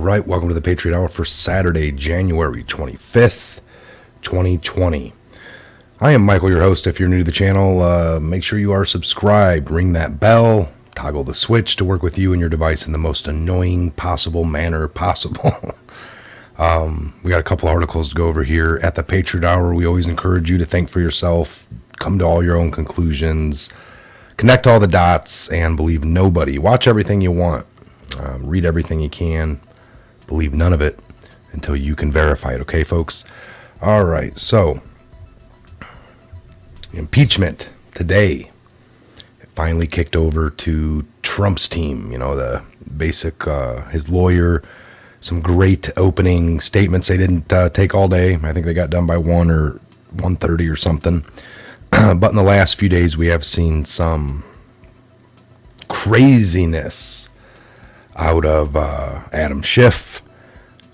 right, welcome to the Patriot Hour for Saturday, January 25th, 2020. I am Michael, your host. If you're new to the channel, make sure you are subscribed, ring that bell, toggle the switch to work with you and your device in the most annoying possible manner possible. We got a couple articles to go over here at the Patriot Hour. We always encourage you to think for yourself, come to all your own conclusions, connect all the dots, and believe nobody. Watch everything you want, read everything you can, believe none of it until you can verify it. Okay, folks? All right, so impeachment today. It finally kicked over to Trump's team. You know, the basic, his lawyer, some great opening statements. They didn't take all day. I think they got done by 1 or 1:30 or something. But in the last few days, we have seen some craziness out of Adam Schiff.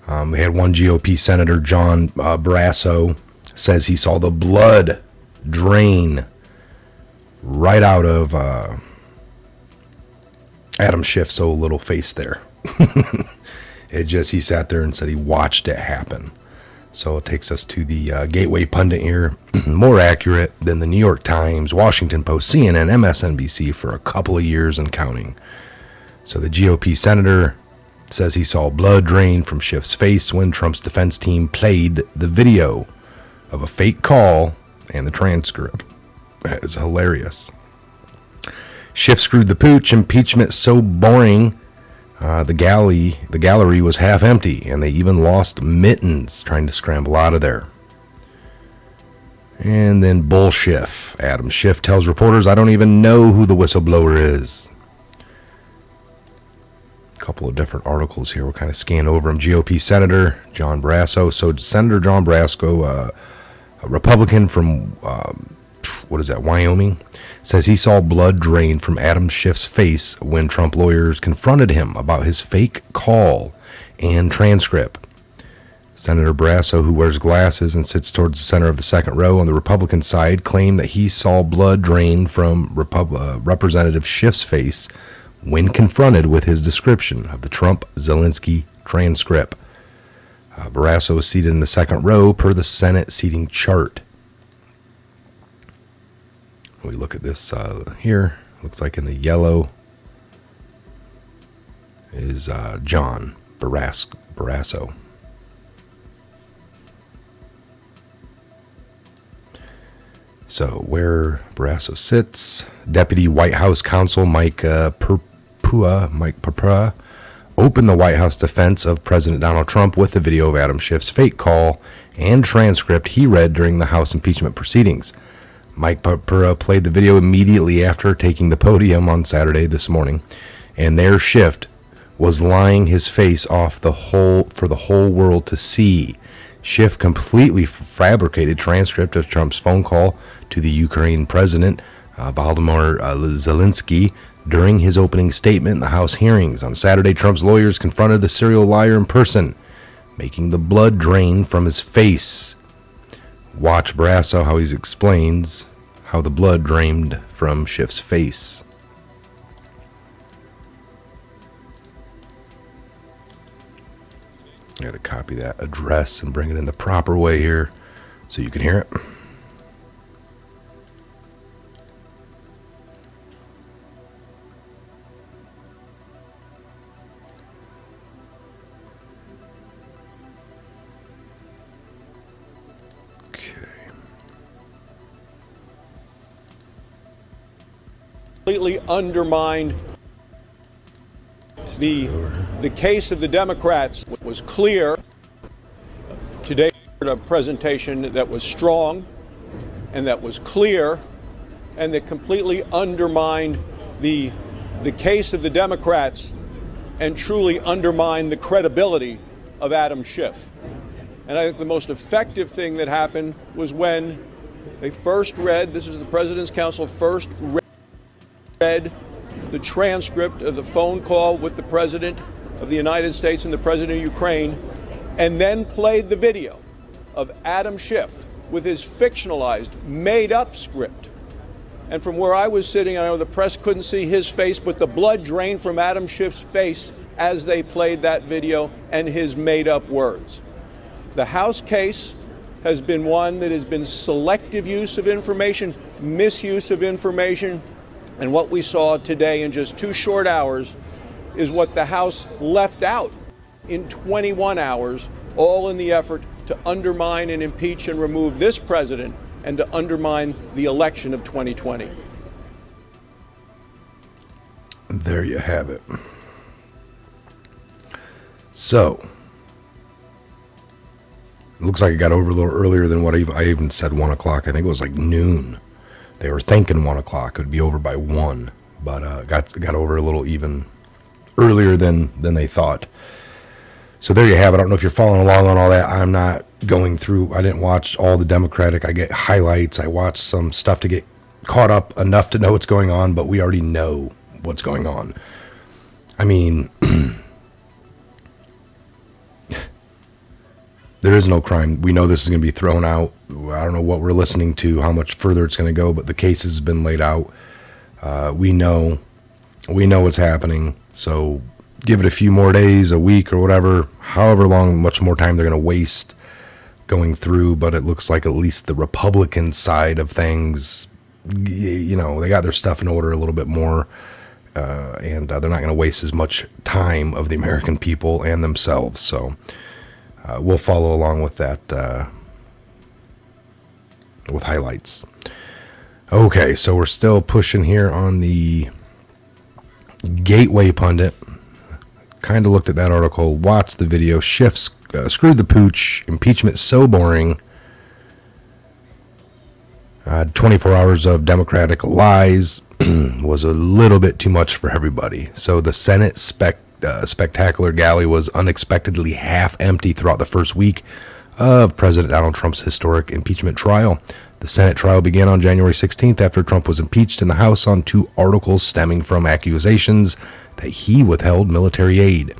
We had one GOP Senator, John Barrasso, says he saw the blood drain right out of Adam Schiff's old little face there. He sat there and said he watched it happen. So it takes us to the Gateway Pundit here, more accurate than the New York Times, Washington Post, CNN, MSNBC for a couple of years and counting. So the GOP senator says he saw blood drain from Schiff's face when Trump's defense team played the video of a fake call and the transcript. That is hilarious. Schiff screwed the Pooch. Impeachment so boring. The gallery was half empty, and they even lost mittens trying to scramble out of there. And then Bull Schiff. Adam Schiff tells reporters, "I don't even know who the whistleblower is." A couple of different articles here. We'll kind of scan over them. GOP Senator John Barrasso. So Senator John Barrasso, a Republican from, Wyoming, says he saw blood drain from Adam Schiff's face when Trump lawyers confronted him about his fake call and transcript. Senator Barrasso, who wears glasses and sits towards the center of the second row on the Republican side, claimed that he saw blood drain from Representative Schiff's face when confronted with his description of the Trump-Zelensky transcript. Barrasso is seated in the second row per the Senate seating chart. We look at this here. Looks like in the yellow is John Barrasso. So where Barrasso sits, Deputy White House Counsel Mike Purpura opened the White House defense of President Donald Trump with the video of Adam Schiff's fake call and transcript he read during the House impeachment proceedings. Mike Purpura played the video immediately after taking the podium on Saturday this morning, and there Schiff was lying his face off for the whole world to see. Schiff completely fabricated transcript of Trump's phone call to the Ukraine president, Volodymyr Zelensky, during his opening statement in the House hearings. On Saturday, Trump's lawyers confronted the serial liar in person, making the blood drain from his face. Watch Barrasso how he explains how the blood drained from Schiff's face. I got to copy that address and bring it in the proper way here so you can hear it. Completely undermined the case of the Democrats. Was clear today, a presentation that was strong and that was clear and that completely undermined the case of the Democrats and truly undermined the credibility of Adam Schiff. And I think the most effective thing that happened was when they first read, this is the President's Counsel first read the transcript of the phone call with the President of the United States and the President of Ukraine, and then played the video of Adam Schiff with his fictionalized, made-up script. And from where I was sitting, I know the press couldn't see his face, but the blood drained from Adam Schiff's face as they played that video and his made-up words. The House case has been one that has been selective use of information, misuse of information, and what we saw today in just 2 short hours is what the House left out in 21 hours, all in the effort to undermine and impeach and remove this president and to undermine the election of 2020. There you have it. So, it looks like it got over a little earlier than what I even said 1 o'clock. I think it was like noon. They were thinking 1 o'clock. It would be over by 1, but got over a little even earlier than they thought. So there you have it. I don't know if you're following along on all that. I'm not going through. I didn't watch all the Democratic. I get highlights. I watch some stuff to get caught up enough to know what's going on, but we already know what's going on. I mean, there is no crime. We know this is going to be thrown out. I don't know what we're listening to, how much further it's going to go, but the case has been laid out. We know what's happening. So give it a few more days, a week or whatever, however long, much more time they're going to waste going through. But it looks like at least the Republican side of things, they got their stuff in order a little bit more. And they're not going to waste as much time of the American people and themselves. So we'll follow along with that, with highlights. Okay, so we're still pushing here on the Gateway Pundit. Kind of looked at that article, watched the video. Schiff screwed the Pooch. Impeachment so boring. 24 hours of Democratic lies was a little bit too much for everybody. So the Senate spectacular galley was unexpectedly half empty throughout the first week of President Donald Trump's historic impeachment trial. The Senate trial began on January 16th after Trump was impeached in the House on 2 articles stemming from accusations that he withheld military aid.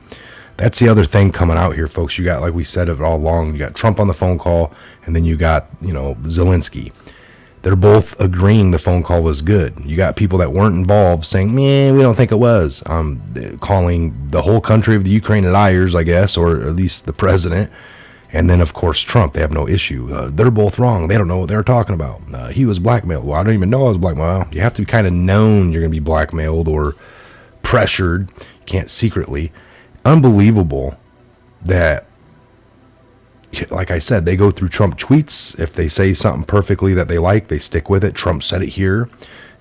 That's the other thing coming out here, folks. You got, like we said it all along, you got Trump on the phone call, and then you got, Zelensky. They're both agreeing the phone call was good. You got people that weren't involved saying, man, we don't think it was. Calling the whole country of the Ukraine liars, I guess, or at least the president. And then, of course, Trump, they have no issue. They're both wrong. They don't know what they're talking about. He was blackmailed. Well, I don't even know I was blackmailed. Well, you have to be kind of known you're going to be blackmailed or pressured. You can't secretly. Unbelievable that, like I said, they go through Trump tweets. If they say something perfectly that they like, they stick with it. Trump said it here.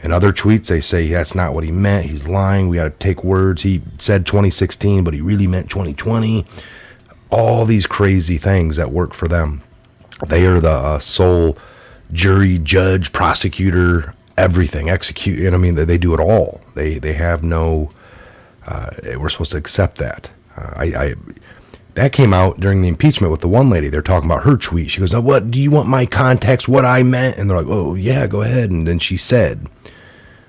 In other tweets, they say that's not what he meant. He's lying. We got to take words. He said 2016, but he really meant 2020. All these crazy things that work for them. They are the sole jury, judge, prosecutor, everything, execute. I mean, they do it all. They have no. We're supposed to accept that. That came out during the impeachment with the one lady. They're talking about her tweet. She goes, "Now, what do you want my context? What I meant?" And they're like, "Oh yeah, go ahead." And then she said,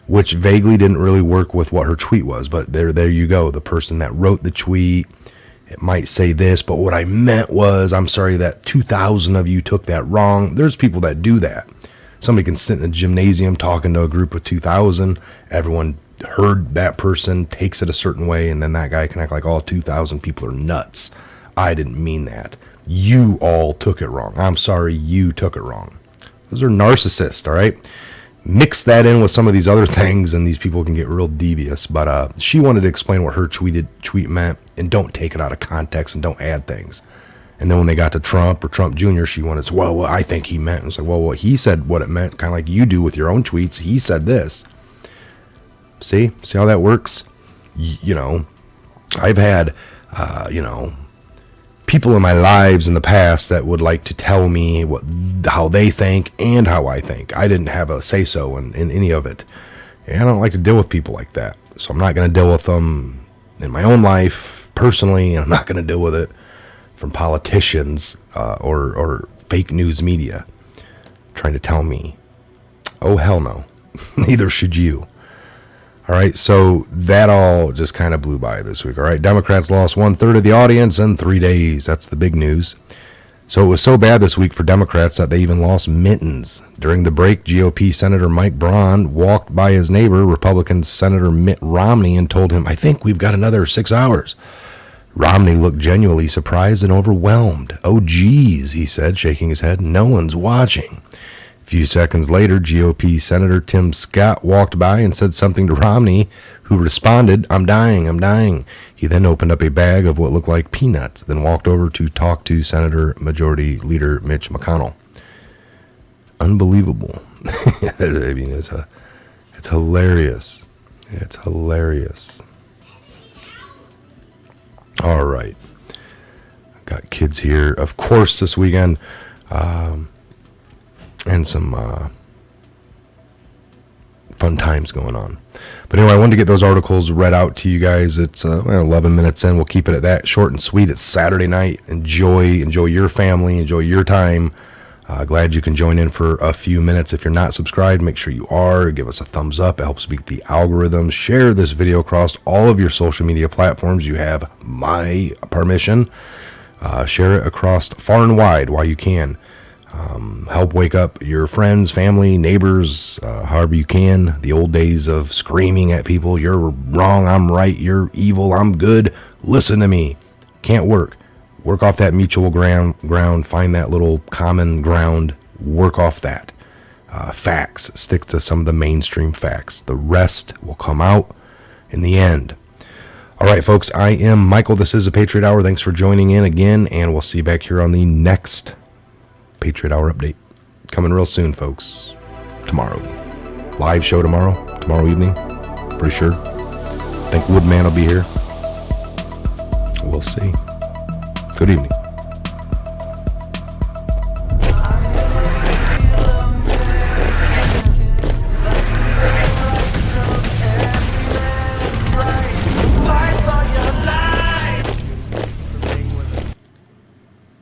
which vaguely didn't really work with what her tweet was. But there you go. The person that wrote the tweet. It might say this, but what I meant was, I'm sorry that 2,000 of you took that wrong. There's people that do that. Somebody can sit in the gymnasium talking to a group of 2,000. Everyone heard that person, takes it a certain way, and then that guy can act like all 2,000 people are nuts. I didn't mean that. You all took it wrong. I'm sorry you took it wrong. Those are narcissists, all right? Mix that in with some of these other things, and these people can get real devious. But she wanted to explain what her tweet meant, and don't take it out of context and don't add things. And then when they got to Trump or Trump Jr., she wanted to say, well, I think he meant. It's like, well, he said what it meant, kind of like you do with your own tweets. He said this. See how that works? I've had, people in my lives in the past that would like to tell me how they think and how I think. I didn't have a say-so in any of it. And I don't like to deal with people like that. So I'm not going to deal with them in my own life personally, and I'm not going to deal with it from politicians or fake news media trying to tell me. Oh, hell no. Neither should you. All right, so that all just kind of blew by this week. All right, Democrats lost 1/3 of the audience in 3 days. That's the big news. So it was so bad this week for Democrats that they even lost mittens. During the break, GOP Senator Mike Braun walked by his neighbor, Republican Senator Mitt Romney, and told him, "I think we've got another 6 hours." Romney looked genuinely surprised and overwhelmed. "Oh, geez," he said, shaking his head. "No one's watching." A few seconds later, GOP Senator Tim Scott walked by and said something to Romney, who responded, "I'm dying, I'm dying." He then opened up a bag of what looked like peanuts, then walked over to talk to Senator Majority Leader Mitch McConnell. Unbelievable. I mean, it's hilarious. It's hilarious. All right. Got kids here, of course, this weekend. And some fun times going on. But anyway, I wanted to get those articles read out to you guys. It's 11 minutes in. We'll keep it at that. Short and sweet. It's Saturday night. Enjoy your family. Enjoy your time. Glad you can join in for a few minutes. If you're not subscribed, make sure you are. Give us a thumbs up. It helps beat the algorithm. Share this video across all of your social media platforms. You have my permission. Share it across far and wide while you can. Help wake up your friends, family, neighbors, however you can. The old days of screaming at people, "You're wrong, I'm right, you're evil, I'm good, listen to me," can't work. Work off that mutual ground, find that little common ground, work off that. Facts, stick to some of the mainstream facts. The rest will come out in the end. All right, folks, I am Michael. This is a Patriot Hour. Thanks for joining in again, and we'll see you back here on the next Patriot Hour update. Coming real soon, folks. Tomorrow. Live show tomorrow evening. Pretty sure. I think Woodman will be here. We'll see. Good evening.